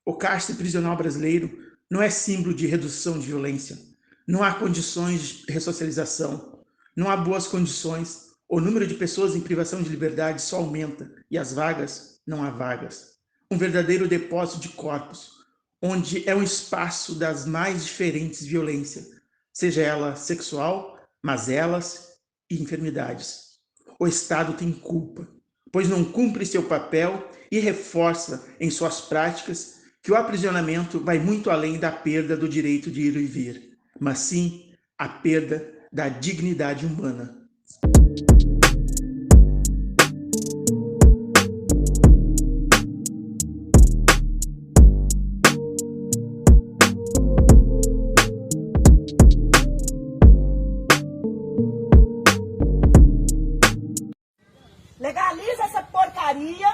O cárcere prisional brasileiro não é símbolo de redução de violência. Não há condições de ressocialização. Não há boas condições. O número de pessoas em privação de liberdade só aumenta e as vagas, não há vagas. Um verdadeiro depósito de corpos, onde é um espaço das mais diferentes violências, seja ela sexual, mazelas e enfermidades. O Estado tem culpa, pois não cumpre seu papel e reforça em suas práticas que o aprisionamento vai muito além da perda do direito de ir e vir, mas sim a perda da dignidade humana. Legaliza essa porcaria,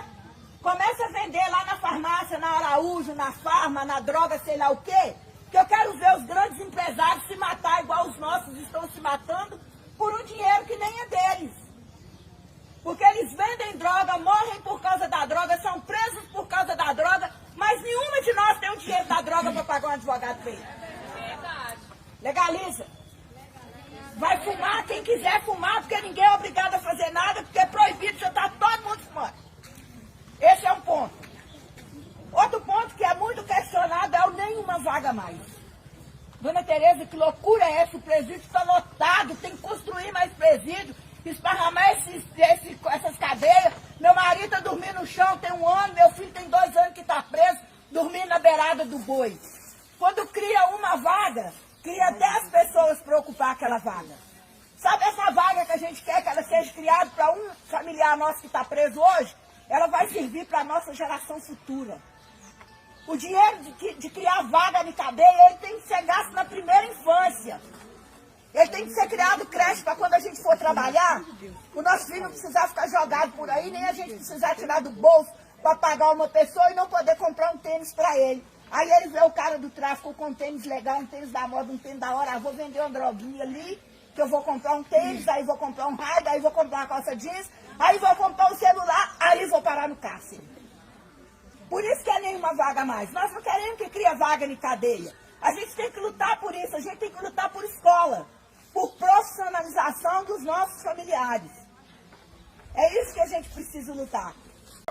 começa a vender lá na farmácia, na Araújo, na Farma, na droga, sei lá o quê, que eu quero ver os grandes empresários se matar igual os nossos estão se matando por um dinheiro que nem é deles. Porque eles vendem droga, morrem por causa da droga, são presos por causa da droga, mas nenhuma de nós tem o dinheiro da droga para pagar um advogado feio. Legaliza. Vai fumar quem quiser fumar, porque ninguém é obrigado a fazer nada, porque é proibido, já está todo mundo fumando. Esse é um ponto. Outro ponto que é muito questionado é o nenhuma vaga mais. Dona Tereza, que loucura é essa? O presídio está lotado, tem que construir mais presídio, esparramar essas cadeias. Meu marido está dormindo no chão, tem 1 ano, meu filho tem 2 anos que está preso, dormindo na beirada do boi. Quando cria uma vaga, cria 10 pessoas para ocupar aquela vaga. Sabe essa vaga que a gente quer que ela seja criada para um familiar nosso que está preso hoje? Ela vai servir para a nossa geração futura. O dinheiro de criar vaga de cadeia, ele tem que ser gasto na primeira infância. Ele tem que ser criado creche para quando a gente for trabalhar, o nosso filho não precisar ficar jogado por aí, nem a gente precisar tirar do bolso para pagar uma pessoa e não poder comprar um tênis para ele. Aí ele vê o cara do tráfico com um tênis legal, um tênis da moda, um tênis da hora, vou vender uma droguinha ali, que eu vou comprar um tênis, aí vou comprar um raio, aí vou comprar uma calça jeans, aí vou comprar um celular, aí vou parar no cárcere. Por isso que é nenhuma vaga mais. Nós não queremos que crie vaga em cadeia. A gente tem que lutar por isso, a gente tem que lutar por escola, por profissionalização dos nossos familiares. É isso que a gente precisa lutar.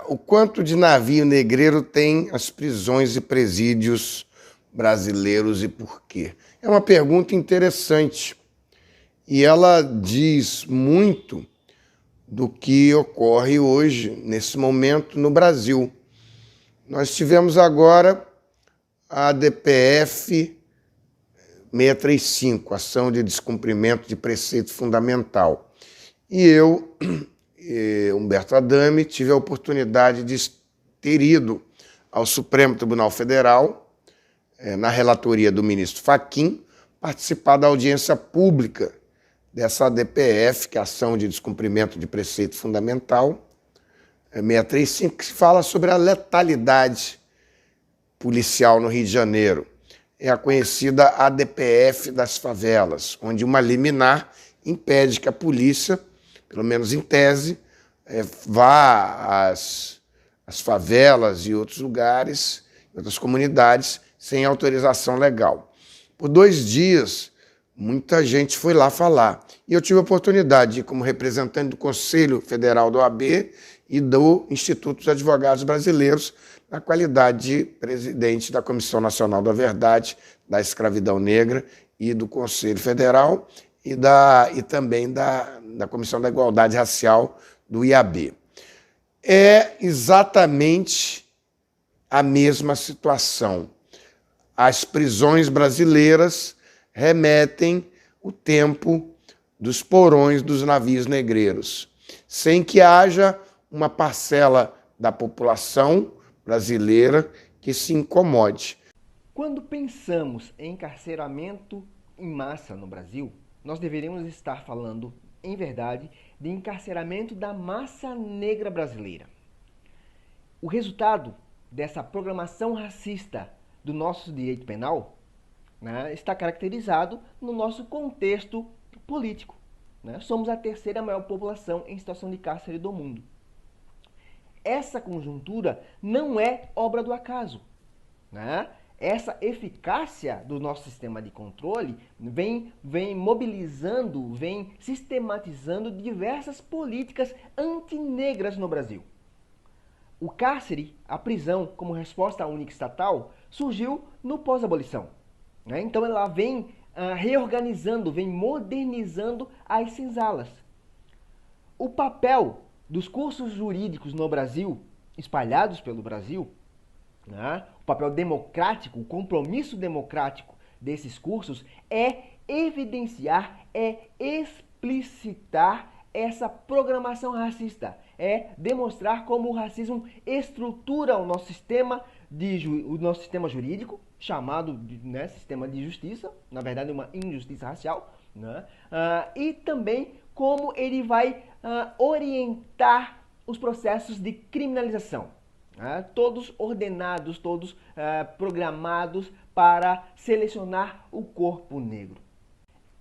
O quanto de navio negreiro tem as prisões e presídios brasileiros e por quê? É uma pergunta interessante e ela diz muito do que ocorre hoje, nesse momento, no Brasil. Nós tivemos agora a DPF 635, Ação de Descumprimento de Preceito Fundamental. E eu, Humberto Adame, tive a oportunidade de ter ido ao Supremo Tribunal Federal, na relatoria do ministro Fachin, participar da audiência pública dessa DPF, que é a Ação de Descumprimento de Preceito Fundamental, 635, que fala sobre a letalidade policial no Rio de Janeiro. É a conhecida ADPF das favelas, onde uma liminar impede que a polícia, pelo menos em tese, vá às favelas e outros lugares, outras comunidades, sem autorização legal. Por 2 dias, muita gente foi lá falar. E eu tive a oportunidade de ir como representante do Conselho Federal da OAB e do Instituto dos Advogados Brasileiros, na qualidade de presidente da Comissão Nacional da Verdade, da Escravidão Negra e do Conselho Federal e também da Comissão da Igualdade Racial do IAB. É exatamente a mesma situação. As prisões brasileiras remetem o tempo dos porões dos navios negreiros, sem que haja uma parcela da população brasileira que se incomode. Quando pensamos em encarceramento em massa no Brasil, nós deveríamos estar falando, em verdade, de encarceramento da massa negra brasileira. O resultado dessa programação racista do nosso direito penal, né, está caracterizado no nosso contexto político. Né? Somos a terceira maior população em situação de cárcere do mundo. Essa conjuntura não é obra do acaso. Né? Essa eficácia do nosso sistema de controle vem mobilizando, vem sistematizando diversas políticas antinegras no Brasil. O cárcere, a prisão, como resposta única estatal, surgiu no pós-abolição. Né? Então ela vem reorganizando, vem modernizando as senzalas. O papel dos cursos jurídicos no Brasil, espalhados pelo Brasil, né? O papel democrático, o compromisso democrático desses cursos é evidenciar, é explicitar essa programação racista, é demonstrar como o racismo estrutura o nosso sistema jurídico, chamado de sistema de justiça, na verdade uma injustiça racial, né? E também como ele vai orientar os processos de criminalização. Todos ordenados, todos programados para selecionar o corpo negro.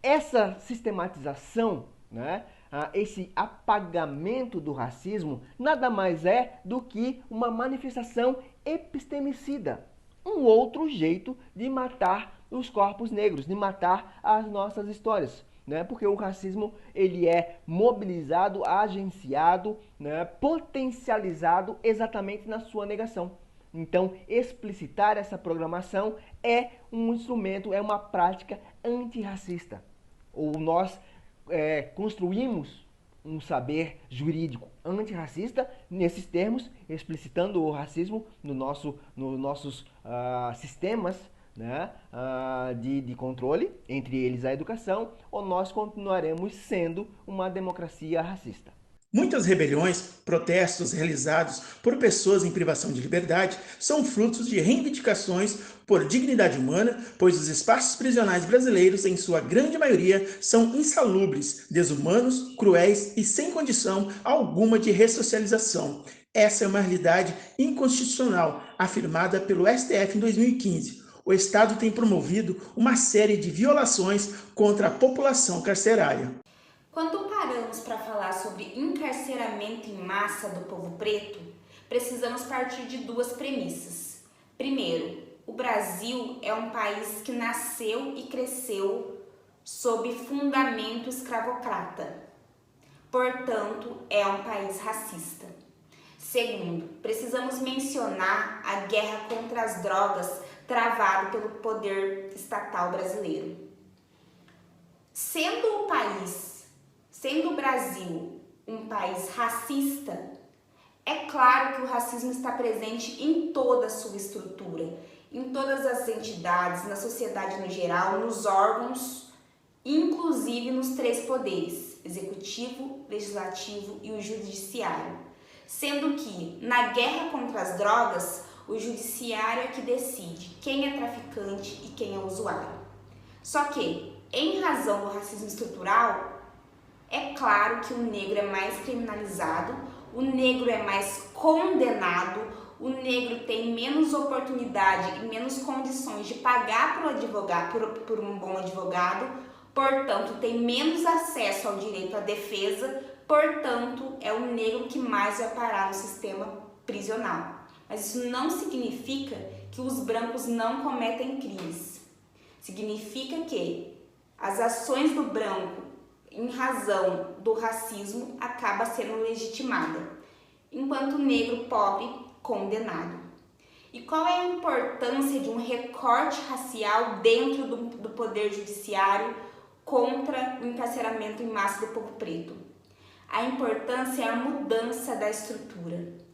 Essa sistematização, esse apagamento do racismo, nada mais é do que uma manifestação epistemicida, um outro jeito de matar os corpos negros, de matar as nossas histórias. Porque o racismo ele é mobilizado, agenciado, potencializado exatamente na sua negação. Então, explicitar essa programação é um instrumento, é uma prática antirracista. Ou nós construímos um saber jurídico antirracista nesses termos, explicitando o racismo nos nossos sistemas de controle, entre eles a educação, ou nós continuaremos sendo uma democracia racista. Muitas rebeliões, protestos realizados por pessoas em privação de liberdade são frutos de reivindicações por dignidade humana, pois os espaços prisionais brasileiros, em sua grande maioria, são insalubres, desumanos, cruéis e sem condição alguma de ressocialização. Essa é uma realidade inconstitucional, afirmada pelo STF em 2015. O Estado tem promovido uma série de violações contra a população carcerária. Quando paramos para falar sobre encarceramento em massa do povo preto, precisamos partir de duas premissas. Primeiro, o Brasil é um país que nasceu e cresceu sob fundamento escravocrata. Portanto, é um país racista. Segundo, precisamos mencionar a guerra contra as drogas travado pelo poder estatal brasileiro. Sendo o Brasil um país racista, é claro que o racismo está presente em toda a sua estrutura, em todas as entidades, na sociedade no geral, nos órgãos, inclusive nos três poderes, executivo, legislativo e o judiciário. Sendo que, na guerra contra as drogas, o judiciário é que decide quem é traficante e quem é usuário. Só que, em razão do racismo estrutural, é claro que o negro é mais criminalizado, o negro é mais condenado, o negro tem menos oportunidade e menos condições de pagar por um bom advogado, portanto, tem menos acesso ao direito à defesa, portanto, é o negro que mais vai parar no sistema prisional. Mas isso não significa que os brancos não cometem crimes. Significa que as ações do branco, em razão do racismo, acaba sendo legitimada, enquanto o negro pobre, condenado. E qual é a importância de um recorte racial dentro do poder judiciário contra o encarceramento em massa do povo preto? A importância é a mudança da estrutura.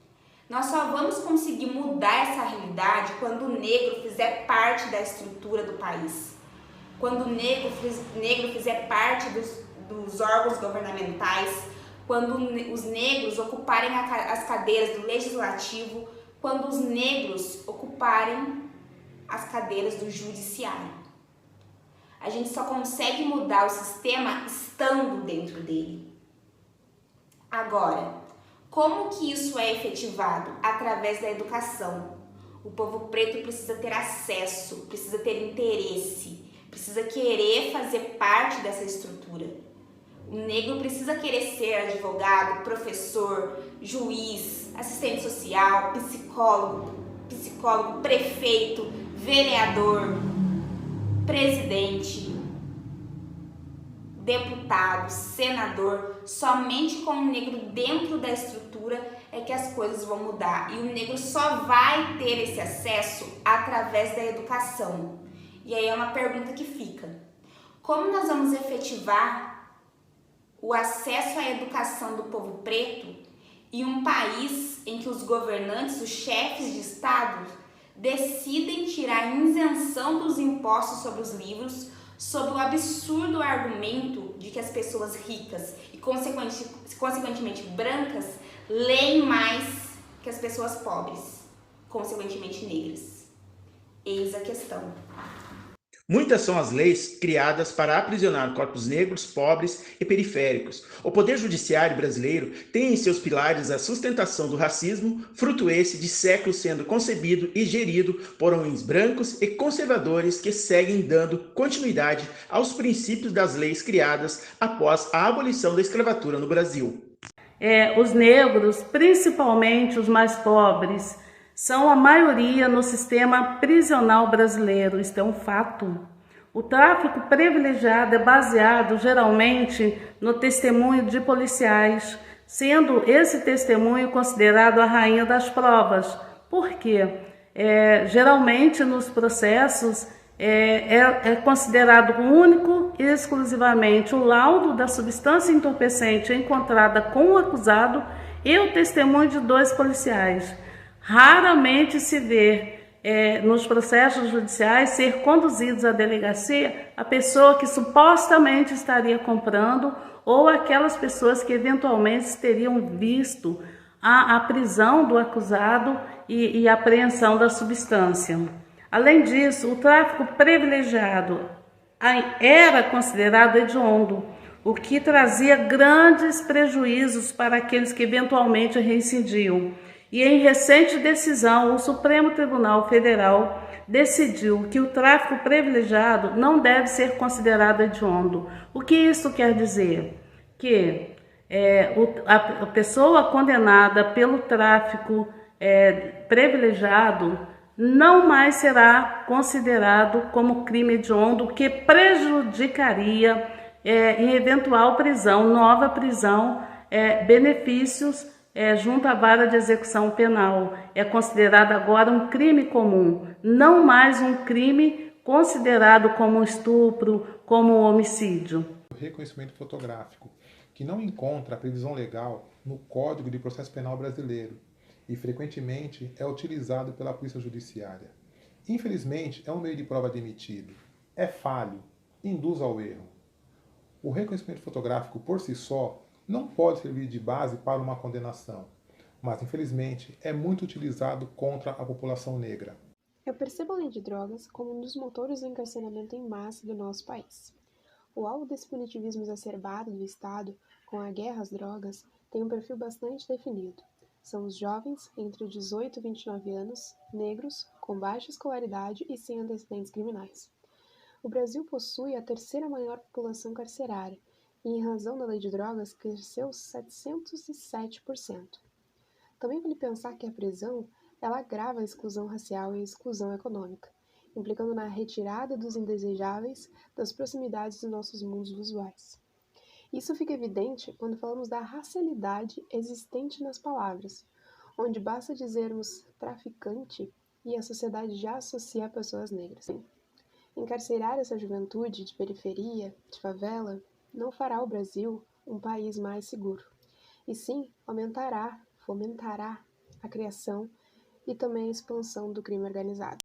Nós só vamos conseguir mudar essa realidade quando o negro fizer parte da estrutura do país. quando o negro fizer parte dos órgãos governamentais, quando os negros ocuparem as cadeiras do legislativo, quando os negros ocuparem as cadeiras do judiciário. A gente só consegue mudar o sistema estando dentro dele. Agora, como que isso é efetivado? Através da educação. O povo preto precisa ter acesso, precisa ter interesse, precisa querer fazer parte dessa estrutura. O negro precisa querer ser advogado, professor, juiz, assistente social, psicólogo, prefeito, vereador, presidente, deputado, senador. Somente com o negro dentro da estrutura é que as coisas vão mudar. E o negro só vai ter esse acesso através da educação. E aí é uma pergunta que fica: como nós vamos efetivar o acesso à educação do povo preto em um país em que os governantes, os chefes de Estado, decidem tirar a isenção dos impostos sobre os livros, sob o absurdo argumento de que as pessoas ricas e, consequentemente, brancas, leem mais que as pessoas pobres, consequentemente negras? Eis a questão. Muitas são as leis criadas para aprisionar corpos negros, pobres e periféricos. O Poder Judiciário brasileiro tem em seus pilares a sustentação do racismo, fruto esse de séculos sendo concebido e gerido por homens brancos e conservadores que seguem dando continuidade aos princípios das leis criadas após a abolição da escravatura no Brasil. Os negros, principalmente os mais pobres, são a maioria no sistema prisional brasileiro. Isto é um fato. O tráfico privilegiado é baseado geralmente no testemunho de policiais, sendo esse testemunho considerado a rainha das provas. Por quê? Geralmente nos processos é considerado único e exclusivamente o laudo da substância entorpecente encontrada com o acusado e o testemunho de 2 policiais. Raramente se vê nos processos judiciais ser conduzidos à delegacia a pessoa que supostamente estaria comprando ou aquelas pessoas que eventualmente teriam visto a prisão do acusado e a apreensão da substância. Além disso, o tráfico privilegiado era considerado hediondo, o que trazia grandes prejuízos para aqueles que eventualmente reincidiam. E em recente decisão, o Supremo Tribunal Federal decidiu que o tráfico privilegiado não deve ser considerado hediondo. O que isso quer dizer? Que a pessoa condenada pelo tráfico privilegiado não mais será considerado como crime hediondo, que prejudicaria em eventual prisão, nova prisão, benefícios junto à vara de execução penal. É considerado agora um crime comum, não mais um crime considerado como estupro, como homicídio. O reconhecimento fotográfico, que não encontra a previsão legal no Código de Processo Penal brasileiro e frequentemente é utilizado pela Polícia Judiciária. Infelizmente, é um meio de prova admitido, é falho, induz ao erro. O reconhecimento fotográfico por si só não pode servir de base para uma condenação, mas infelizmente é muito utilizado contra a população negra. Eu percebo a lei de drogas como um dos motores do encarceramento em massa do nosso país. O alvo desse punitivismo exacerbado do Estado com a guerra às drogas tem um perfil bastante definido. São os jovens entre 18 e 29 anos, negros, com baixa escolaridade e sem antecedentes criminais. O Brasil possui a 3ª maior população carcerária e, em razão da lei de drogas, cresceu 707%. Também vale pensar que a prisão ela agrava a exclusão racial e a exclusão econômica, implicando na retirada dos indesejáveis das proximidades dos nossos mundos visuais. Isso fica evidente quando falamos da racialidade existente nas palavras, onde basta dizermos traficante e a sociedade já associa a pessoas negras. Encarcerar essa juventude de periferia, de favela, não fará o Brasil um país mais seguro, e sim fomentará a criação e também a expansão do crime organizado.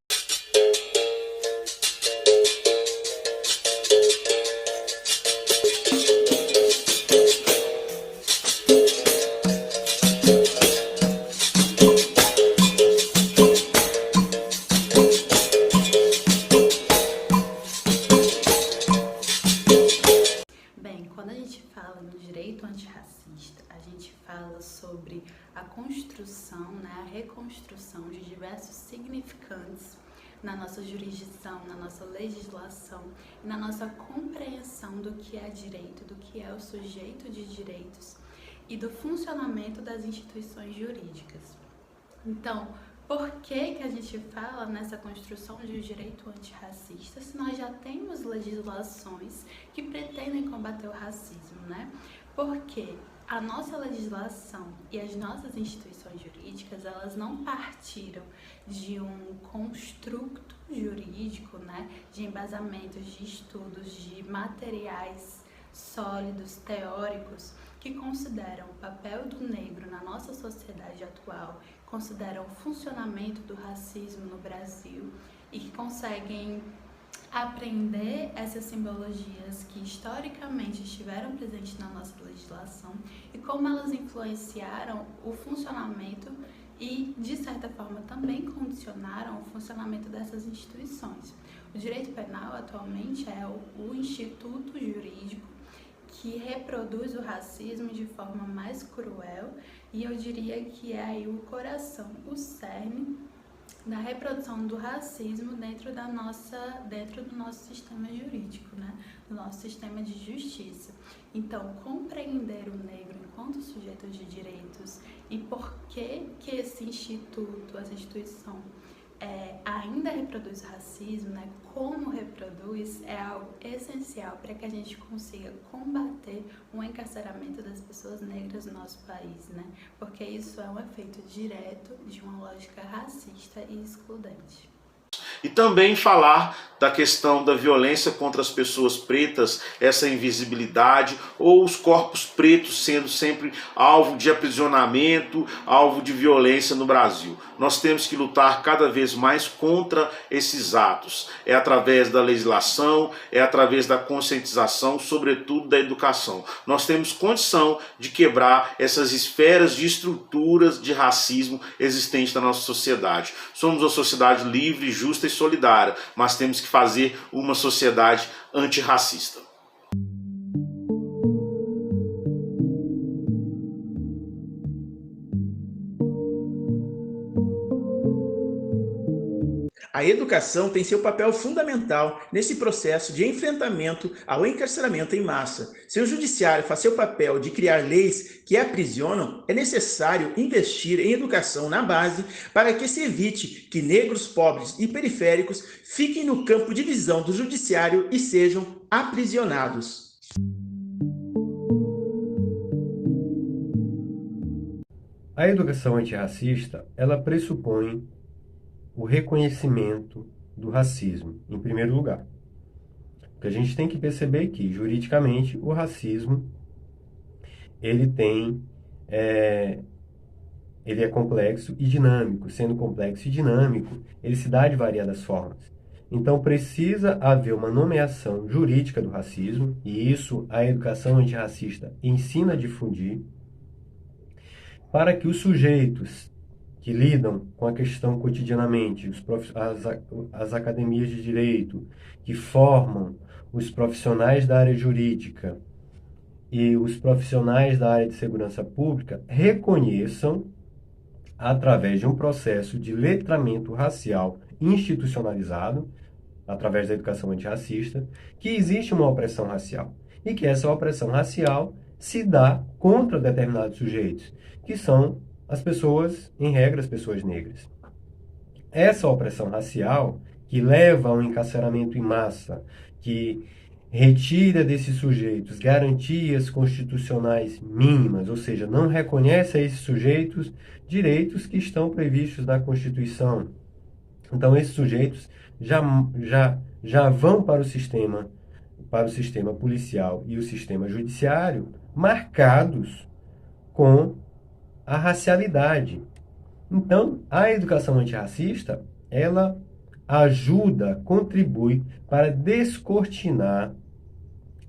fala sobre a construção, né, a reconstrução de diversos significantes na nossa jurisdição, na nossa legislação, na nossa compreensão do que é direito, do que é o sujeito de direitos e do funcionamento das instituições jurídicas. Então, por que a gente fala nessa construção de um direito antirracista se nós já temos legislações que pretendem combater o racismo, né? Porque a nossa legislação e as nossas instituições jurídicas, elas não partiram de um construto jurídico, né? De embasamentos, de estudos, de materiais sólidos, teóricos, que consideram o papel do negro na nossa sociedade atual, consideram o funcionamento do racismo no Brasil e que conseguem aprender essas simbologias que historicamente estiveram presentes na nossa legislação e como elas influenciaram o funcionamento e, de certa forma, também condicionaram o funcionamento dessas instituições. O direito penal, atualmente, é o instituto jurídico que reproduz o racismo de forma mais cruel e eu diria que é aí o coração, o cerne da reprodução do racismo dentro do nosso sistema jurídico, né? Do nosso sistema de justiça. Então, compreender o negro enquanto sujeito de direitos e por que esse instituto, essa instituição, ainda reproduz o racismo, né? Como reproduz, é algo essencial para que a gente consiga combater o encarceramento das pessoas negras no nosso país, né? Porque isso é um efeito direto de uma lógica racista e excludente. E também falar da questão da violência contra as pessoas pretas, essa invisibilidade, ou os corpos pretos sendo sempre alvo de aprisionamento, alvo de violência no Brasil. Nós temos que lutar cada vez mais contra esses atos. É através da legislação, é através da conscientização, sobretudo da educação. Nós temos condição de quebrar essas esferas de estruturas de racismo existentes na nossa sociedade. Somos uma sociedade livre, justa e solidária, mas temos que fazer uma sociedade antirracista. A educação tem seu papel fundamental nesse processo de enfrentamento ao encarceramento em massa. Se o judiciário faz seu papel de criar leis que aprisionam, é necessário investir em educação na base para que se evite que negros, pobres e periféricos fiquem no campo de visão do judiciário e sejam aprisionados. A educação antirracista, ela pressupõe o reconhecimento do racismo, em primeiro lugar. Porque a gente tem que perceber que, juridicamente, o racismo ele é complexo e dinâmico. Sendo complexo e dinâmico, ele se dá de variadas formas. Então, precisa haver uma nomeação jurídica do racismo, e isso a educação antirracista ensina a difundir, para que os sujeitos que lidam com a questão cotidianamente, as academias de direito, que formam os profissionais da área jurídica e os profissionais da área de segurança pública, reconheçam, através de um processo de letramento racial institucionalizado, através da educação antirracista, que existe uma opressão racial e que essa opressão racial se dá contra determinados sujeitos, que são as pessoas, em regra, as pessoas negras. Essa opressão racial, que leva a um encarceramento em massa, que retira desses sujeitos garantias constitucionais mínimas, ou seja, não reconhece a esses sujeitos direitos que estão previstos na Constituição. Então, esses sujeitos já vão para o sistema policial e o sistema judiciário marcados com a racialidade. Então, a educação antirracista, ela ajuda, contribui para descortinar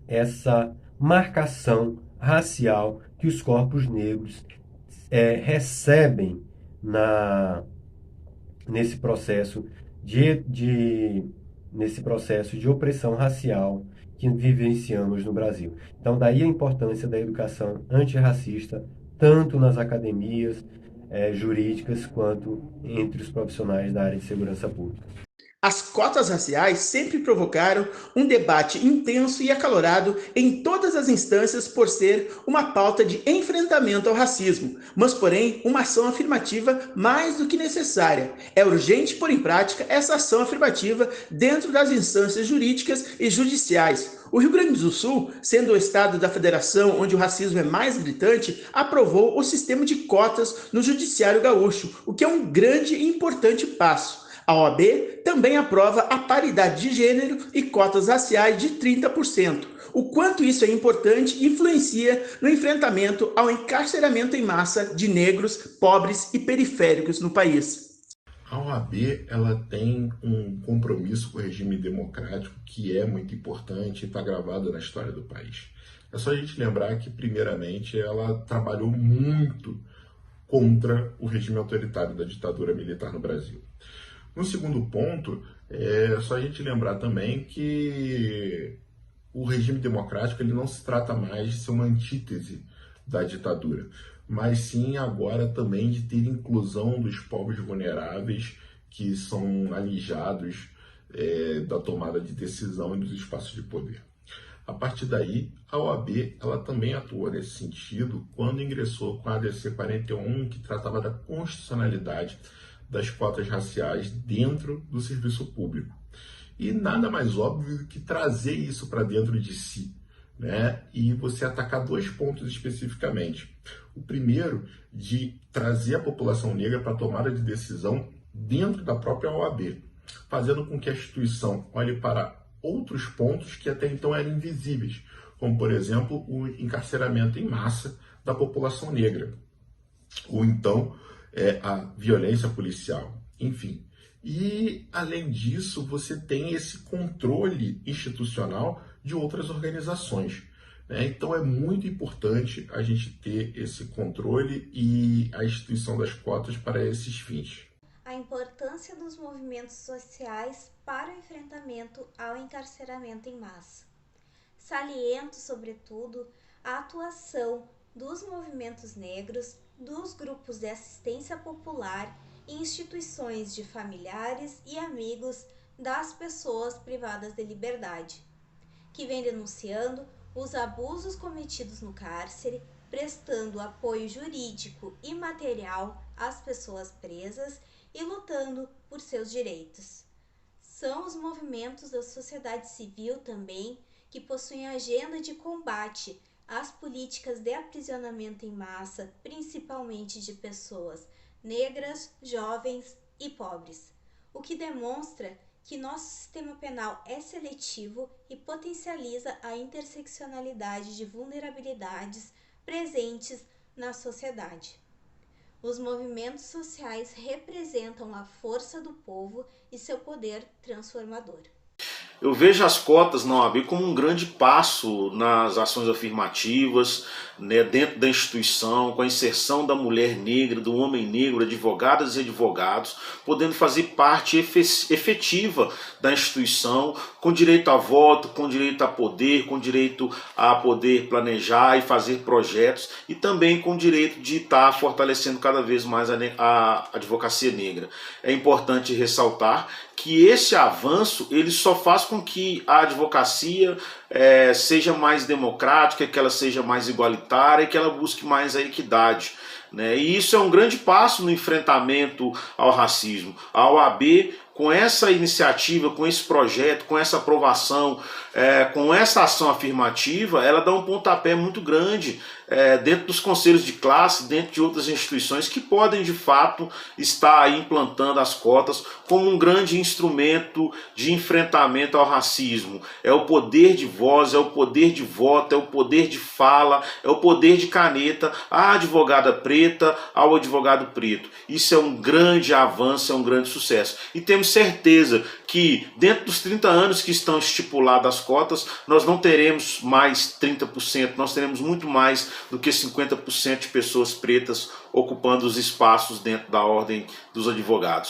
essa marcação racial que os corpos negros recebem nesse processo de opressão racial que vivenciamos no Brasil. Então, daí a importância da educação antirracista tanto nas academias jurídicas quanto entre os profissionais da área de segurança pública. As cotas raciais sempre provocaram um debate intenso e acalorado em todas as instâncias por ser uma pauta de enfrentamento ao racismo, mas porém uma ação afirmativa mais do que necessária. É urgente pôr em prática essa ação afirmativa dentro das instâncias jurídicas e judiciais. O Rio Grande do Sul, sendo o estado da federação onde o racismo é mais gritante, aprovou o sistema de cotas no Judiciário Gaúcho, o que é um grande e importante passo. A OAB também aprova a paridade de gênero e cotas raciais de 30%. O quanto isso é importante influencia no enfrentamento ao encarceramento em massa de negros, pobres e periféricos no país. A OAB ela tem um compromisso com o regime democrático que é muito importante e está gravado na história do país. É só a gente lembrar que, primeiramente, ela trabalhou muito contra o regime autoritário da ditadura militar no Brasil. No segundo ponto, é só a gente lembrar também que o regime democrático ele não se trata mais de ser uma antítese da ditadura, mas sim agora também de ter inclusão dos povos vulneráveis que são alijados da tomada de decisão e dos espaços de poder. A partir daí, a OAB ela também atuou nesse sentido quando ingressou com a ADC 41, que tratava da constitucionalidade das cotas raciais dentro do serviço público. E nada mais óbvio do que trazer isso para dentro de si, né? E você atacar dois pontos especificamente. O primeiro, de trazer a população negra para a tomada de decisão dentro da própria OAB, fazendo com que a instituição olhe para outros pontos que até então eram invisíveis, como, por exemplo, o encarceramento em massa da população negra, ou então a violência policial, enfim. E, além disso, você tem esse controle institucional de outras organizações, né? Então, é muito importante a gente ter esse controle e a instituição das cotas para esses fins. A importância dos movimentos sociais para o enfrentamento ao encarceramento em massa. Saliento, sobretudo, a atuação dos movimentos negros, dos grupos de assistência popular e instituições de familiares e amigos das pessoas privadas de liberdade, que vem denunciando os abusos cometidos no cárcere, prestando apoio jurídico e material às pessoas presas e lutando por seus direitos. São os movimentos da sociedade civil também que possuem agenda de combate às políticas de aprisionamento em massa, principalmente de pessoas negras, jovens e pobres, o que demonstra que nosso sistema penal é seletivo e potencializa a interseccionalidade de vulnerabilidades presentes na sociedade. Os movimentos sociais representam a força do povo e seu poder transformador. Eu vejo as cotas na OAB como um grande passo nas ações afirmativas, né, dentro da instituição, com a inserção da mulher negra, do homem negro, advogadas e advogados, podendo fazer parte efetiva da instituição, com direito a voto, com direito a poder, com direito a poder planejar e fazer projetos, e também com direito de estar fortalecendo cada vez mais a advocacia negra. É importante ressaltar que esse avanço ele só faz com que a advocacia seja mais democrática, que ela seja mais igualitária e que ela busque mais a equidade, né? E isso é um grande passo no enfrentamento ao racismo. A OAB, com essa iniciativa, com esse projeto, com essa aprovação, com essa ação afirmativa, ela dá um pontapé muito grande dentro dos conselhos de classe, dentro de outras instituições que podem de fato estar aí implantando as cotas como um grande instrumento de enfrentamento ao racismo. É o poder de voz, é o poder de voto, é o poder de fala, é o poder de caneta à advogada preta, ao advogado preto. Isso é um grande avanço, é um grande sucesso. E temos certeza que dentro dos 30 anos que estão estipuladas as cotas, nós não teremos mais 30%, nós teremos muito mais do que 50% de pessoas pretas ocupando os espaços dentro da ordem dos advogados.